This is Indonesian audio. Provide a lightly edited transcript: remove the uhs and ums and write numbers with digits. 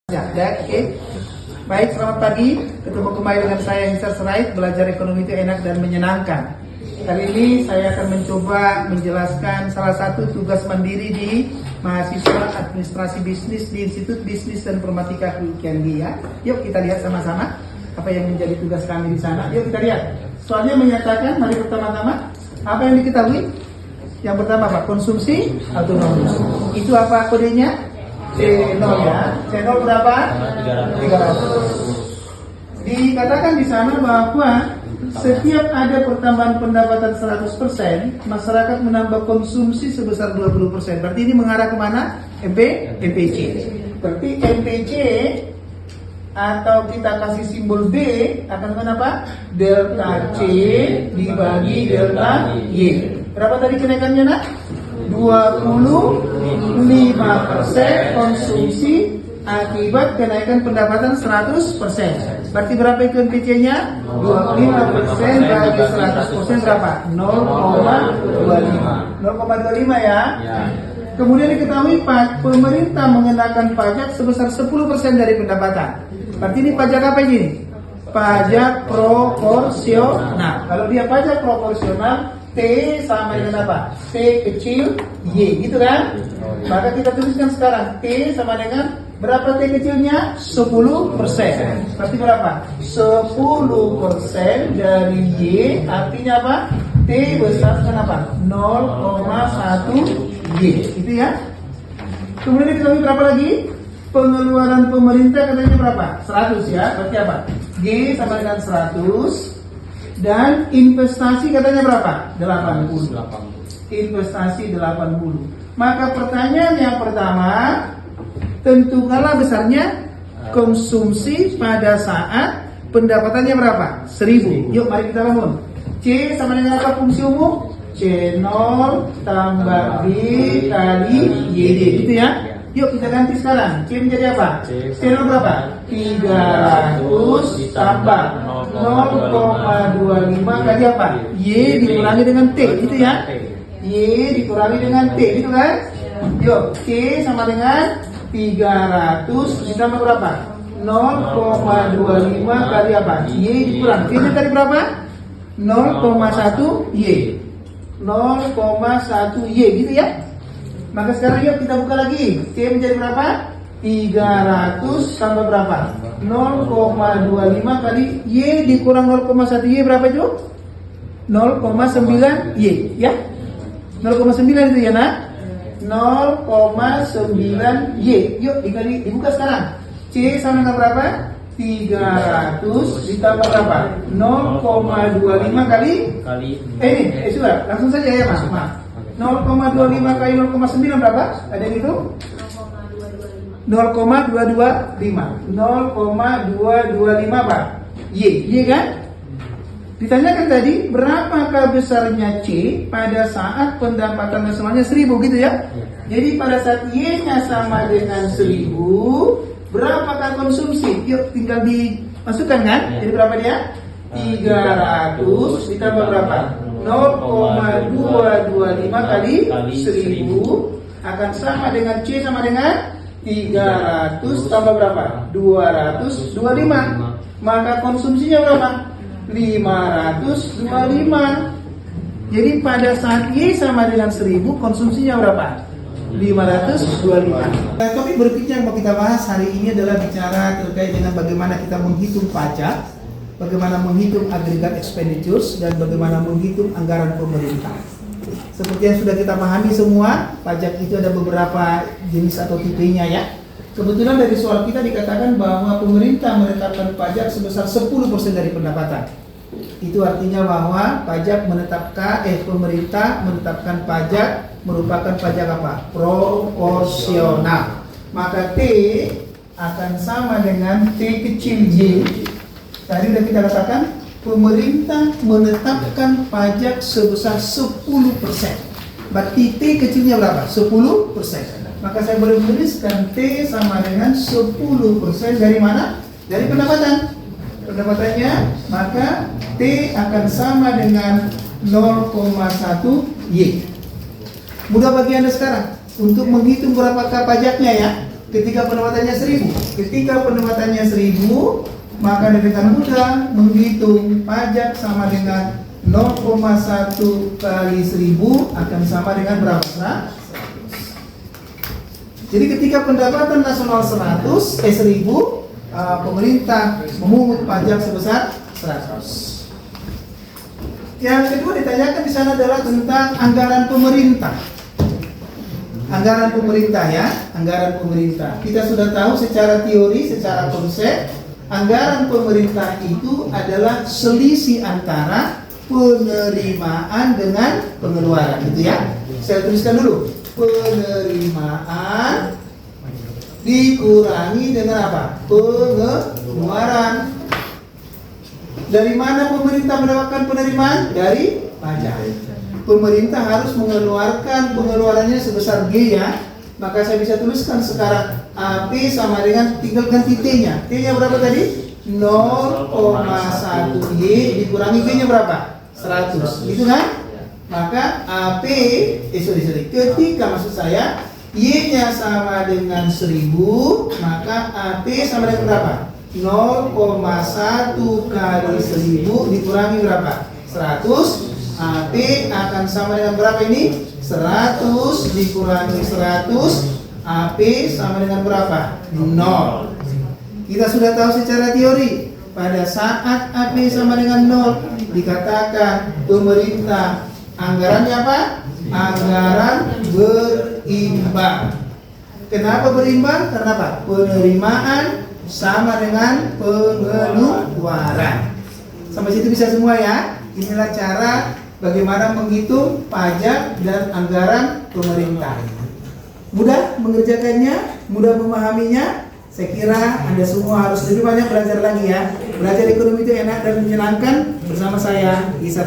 Ya, oke. Baik, selamat pagi. Ketemu kembali dengan saya Hisar Serait. Belajar ekonomi itu enak dan menyenangkan. Kali ini saya akan mencoba menjelaskan salah satu tugas mandiri di mahasiswa administrasi bisnis di Institut Bisnis dan Informatika UIKMG ya. Yuk kita lihat sama-sama apa yang menjadi tugas kami di sana. Yuk kita lihat. Soalnya menyatakan, mari pertama-tama apa yang diketahui? Yang pertama Pak, konsumsi autonomus. Itu apa kodenya? C0 ya. C0 berapa? 300. Dikatakan di sana bahwa setiap ada pertambahan pendapatan 100%, masyarakat menambah konsumsi sebesar 20%. Berarti ini mengarah kemana? MPC. Berarti MPC atau kita kasih simbol B akan kenapa? Delta C dibagi delta Y. Berapa tadi kenaikannya nak? 25% konsumsi akibat kenaikan pendapatan 100%. Berarti berapa itu MPC-nya? 25% bagi 100% berapa? 0,25. 0,25 ya. Kemudian diketahui pemerintah mengenakan pajak sebesar 10% dari pendapatan. Berarti ini pajak apa ini? Pajak proporsional. Kalau dia pajak proporsional, T sama dengan apa? T kecil Y, gitu kan? Maka kita tuliskan sekarang T sama dengan berapa T kecilnya? 10%. Berarti berapa? 10% dari Y artinya apa? T besar kenapa? 0,1 Y, gitu ya. Kemudian diketahui berapa lagi? Pengeluaran pemerintah katanya berapa? 100 ya. Berarti apa? G sama dengan 100. Dan investasi katanya berapa? 80. Investasi 80. Maka pertanyaan yang pertama, tentukanlah besarnya konsumsi pada saat pendapatannya berapa? 1000. Yuk mari kita bangun. C sama dengan apa fungsi umum? C0 tambah B kali YD. Gitu ya. Yuk kita ganti sekarang. C menjadi apa? C0 berapa? 300 tambah 0,25 kali apa? Y dikurangi dengan T, gitu ya. Y dikurangi dengan T, gitu kan? Yuk, C sama dengan 300 ditambah berapa? 0,25 kali apa? Y dikurang. T-nya tadi berapa? 0,1 Y. 0,1 Y, gitu ya. Maka sekarang yuk kita buka lagi. C menjadi berapa? 300 tambah berapa? 0,25 kali Y dikurang 0,1 Y berapa itu? 0,9 Y ya? 0,9 itu ya nak? 0,9 Y. Yuk dibuka sekarang. C sama dengan berapa? 300 ditambah berapa? 0,25 kali sudah langsung saja ya mas. 0,25 kali 0,9 berapa? Ada yang itu? 0,225 Pak. Y kan? Ditanyakan tadi berapakah besarnya C pada saat pendapatan nasionalnya 1000 gitu ya? Jadi pada saat Y-nya sama dengan 1000, berapakah konsumsi? Yuk tinggal dimasukkan kan? Jadi berapa dia? 300 ditambah berapa? 0,225 kali 1000 akan sama dengan C sama dengan 300 tambah berapa? 225. Maka konsumsinya berapa? 525. Jadi pada saat Y sama dengan 1000, konsumsinya berapa? 525. Topik berikutnya yang mau kita bahas hari ini adalah bicara terkait dengan bagaimana kita menghitung pajak, bagaimana menghitung agregat expenditures, dan bagaimana menghitung anggaran pemerintah. Seperti yang sudah kita pahami semua, pajak itu ada beberapa jenis atau tipenya ya. Kebetulan dari soal kita dikatakan bahwa pemerintah menetapkan pajak sebesar 10% dari pendapatan. Itu artinya bahwa pemerintah menetapkan pajak merupakan pajak apa? Proporsional. Maka T akan sama dengan T kecil Y. Tadi sudah kita katakan pemerintah menetapkan pajak sebesar 10%. Berarti T kecilnya berapa? 10%. Maka saya boleh menuliskan T sama dengan 10% dari mana? Dari pendapatan. Pendapatannya, maka T akan sama dengan 0,1 Y. Mudah bagi Anda sekarang untuk menghitung berapakah pajaknya ya. Ketika pendapatannya 1000. Ketika pendapatannya 1000, maka dengan mudah menghitung pajak sama dengan 0,1 kali 1000 akan sama dengan berapa? 100. Jadi ketika pendapatan nasional 1000, pemerintah memungut pajak sebesar 100. Yang kedua ditanyakan di sana adalah tentang anggaran pemerintah. Anggaran pemerintah ya, anggaran pemerintah. Kita sudah tahu secara teori, secara konsep, anggaran pemerintah itu adalah selisih antara penerimaan dengan pengeluaran, gitu ya. Saya tuliskan dulu. Penerimaan dikurangi dengan apa? Pengeluaran. Dari mana pemerintah mendapatkan penerimaan? Dari pajak. Pemerintah harus mengeluarkan pengeluarannya sebesar G ya. Maka saya bisa tuliskan sekarang AP sama dengan, tinggal ganti T-nya. T-nya berapa tadi? 0,1 Y dikurangi G-nya berapa? 100. Gitu kan? Maka AP, ketika maksud saya Y-nya sama dengan 1000, maka AP sama dengan berapa? 0,1 kali 1000 dikurangi berapa? 100. AP akan sama dengan berapa ini? 100 dikurangi 100. AP sama dengan berapa? 0. Kita sudah tahu secara teori, pada saat AP sama dengan 0, dikatakan pemerintah anggarannya apa? Anggaran berimbang. Kenapa berimbang? Karena apa? Penerimaan sama dengan pengeluaran. Sampai situ bisa semua ya. Inilah cara bagaimana menghitung pajak dan anggaran pemerintah. Mudah mengerjakannya, mudah memahaminya. Saya kira Anda semua harus lebih banyak belajar lagi ya. Belajar ekonomi itu enak dan menyenangkan. Bersama saya, Isa